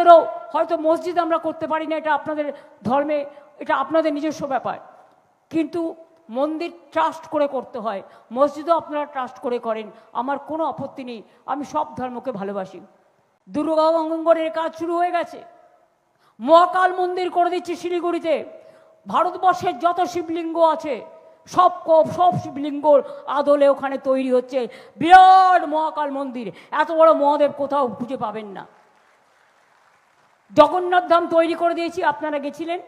আপনাদেরও হয়তো মসজিদ আমরা করতে পারি না, এটা আপনাদের ধর্মে, এটা আপনাদের নিজস্ব ব্যাপার, কিন্তু মন্দির ট্রাস্ট করে করতে হয়, মসজিদও আপনারা ট্রাস্ট করে করেন, আমার কোনো আপত্তি নেই, আমি সব ধর্মকে ভালোবাসি। দুর্গা অঙ্গনের কাজ শুরু হয়ে গেছে, মহাকাল মন্দির করে দিচ্ছি শিলিগুড়িতে। ভারতবর্ষের যত শিবলিঙ্গ আছে সব শিবলিঙ্গর আদলে ওখানে তৈরি হচ্ছে বিরাট মহাকাল মন্দির। এত বড় মহাদেব কোথাও খুঁজে পাবেন না। জগন্নাথ ধাম তৈরি করে দিয়েছি, আপনারা গেছিলেন,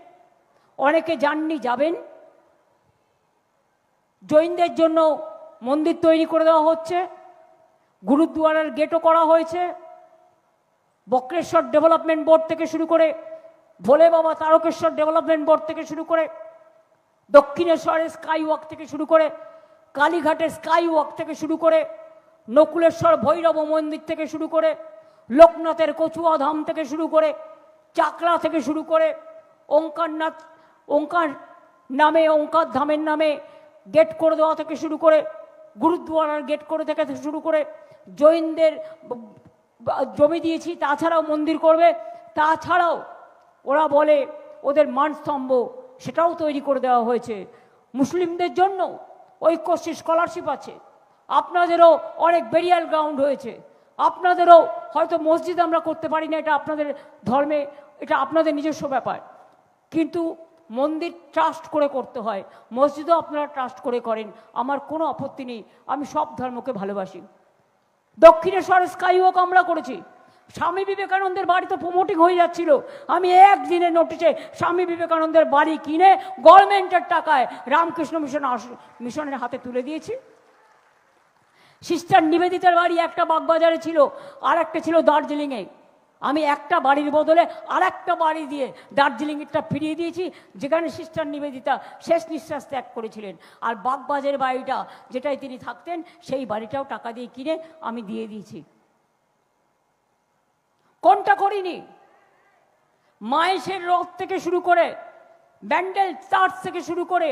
অনেকে যাননি, যাবেন। জৈনদের জন্য মন্দির তৈরি করে দেওয়া হচ্ছে, গুরুদ্বারার গেটও করা হয়েছে। বক্রেশ্বর ডেভেলপমেন্ট বোর্ড থেকে শুরু করে, ভোলে বাবা তারকেশ্বর ডেভেলপমেন্ট বোর্ড থেকে শুরু করে, দক্ষিণেশ্বরের স্কাই ওয়াক থেকে শুরু করে, কালীঘাটের স্কাই ওয়াক থেকে শুরু করে, নকুলেশ্বর ভৈরব মন্দির থেকে শুরু করে, লোকনাথের কচুয়া ধাম থেকে শুরু করে, চাকলা থেকে শুরু করে, ওঙ্কারনাথ, ওঙ্কার নামে, ওঙ্কার ধামের নামে গেট করে দেওয়া থেকে শুরু করে, গুরুদ্বারার গেট করে থেকে শুরু করে, জৈনদের জমি দিয়েছি, তাছাড়াও মন্দির করবে, তাছাড়াও ওরা বলে ওদের মানস্তম্ভ সেটাও তৈরি করে দেওয়া হয়েছে। মুসলিমদের জন্য ঐক্যশ্রী স্কলারশিপ আছে, আপনাদেরও অনেক বেরিয়াল গ্রাউন্ড হয়েছে, আপনাদেরও হয়তো মসজিদ আমরা করতে পারি না, এটা আপনাদের ধর্মে, এটা আপনাদের নিজস্ব ব্যাপার, কিন্তু মন্দির ট্রাস্ট করে করতে হয়, মসজিদও আপনারা ট্রাস্ট করে করেন, আমার কোনো আপত্তি নেই, আমি সব ধর্মকে ভালোবাসি। দক্ষিণেশ্বর স্কাইওয়াক আমরা করেছি, স্বামী বিবেকানন্দের বাড়ি তো প্রমোটিং হয়ে যাচ্ছিল, আমি একদিনের নোটিশে স্বামী বিবেকানন্দের বাড়ি কিনে গভর্নমেন্টের টাকায় রামকৃষ্ণ মিশনের হাতে তুলে দিয়েছি। সিস্টার নিবেদিতার বাড়ি একটা বাগবাজারে ছিল, আর একটা ছিল দার্জিলিংয়ে, আমি একটা বাড়ির বদলে আর একটা বাড়ি দিয়ে দার্জিলিংয়েরটা ফিরিয়ে দিয়েছি, যেখানে সিস্টার নিবেদিতা শেষ নিঃশ্বাস ত্যাগ করেছিলেন। আর বাগবাজারের বাড়িটা যেটাই তিনি থাকতেন সেই বাড়িটাও টাকা দিয়ে কিনে আমি দিয়ে দিয়েছি। কোনটা করিনি? মায়েশের রথ থেকে শুরু করে, ব্যান্ডেল চার্চ থেকে শুরু করে,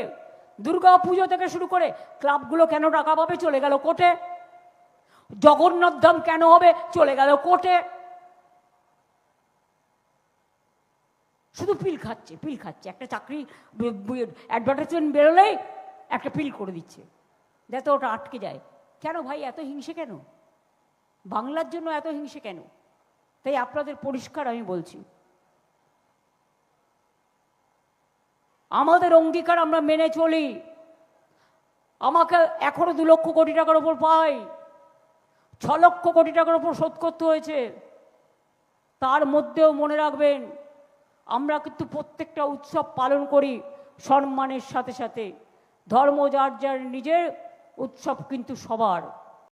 দুর্গা পুজো থেকে শুরু করে, ক্লাবগুলো কেন টাকা পাবে? চলে গেল কোর্টে। জগন্নাথ ধাম কেন হবে? চলে গেল কোর্টে। শুধু পিল খাচ্ছে, পিল খাচ্ছে, একটা চাকরি অ্যাডভার্টাইজমেন্ট বেরোলেই একটা পিল করে দিচ্ছে যাতে ওটা আটকে যায়। কেন ভাই এত হিংসে কেন? বাংলার জন্য এত হিংসে কেন? তাই আপনাদের পরিষ্কার আমি বলছি, আমাদের অঙ্গীকার আমরা মেনে চলি। আমাকে এখনো 2 লক্ষ কোটি টাকার ওপর পাই, 6 লক্ষ কোটি টাকার ওপর শোধ করতে হয়েছে। তার মধ্যেও মনে রাখবেন, আমরা কিন্তু প্রত্যেকটা উৎসব পালন করি সম্মানের সাথে সাথে। ধর্ম যার যার নিজের, উৎসব কিন্তু সবার।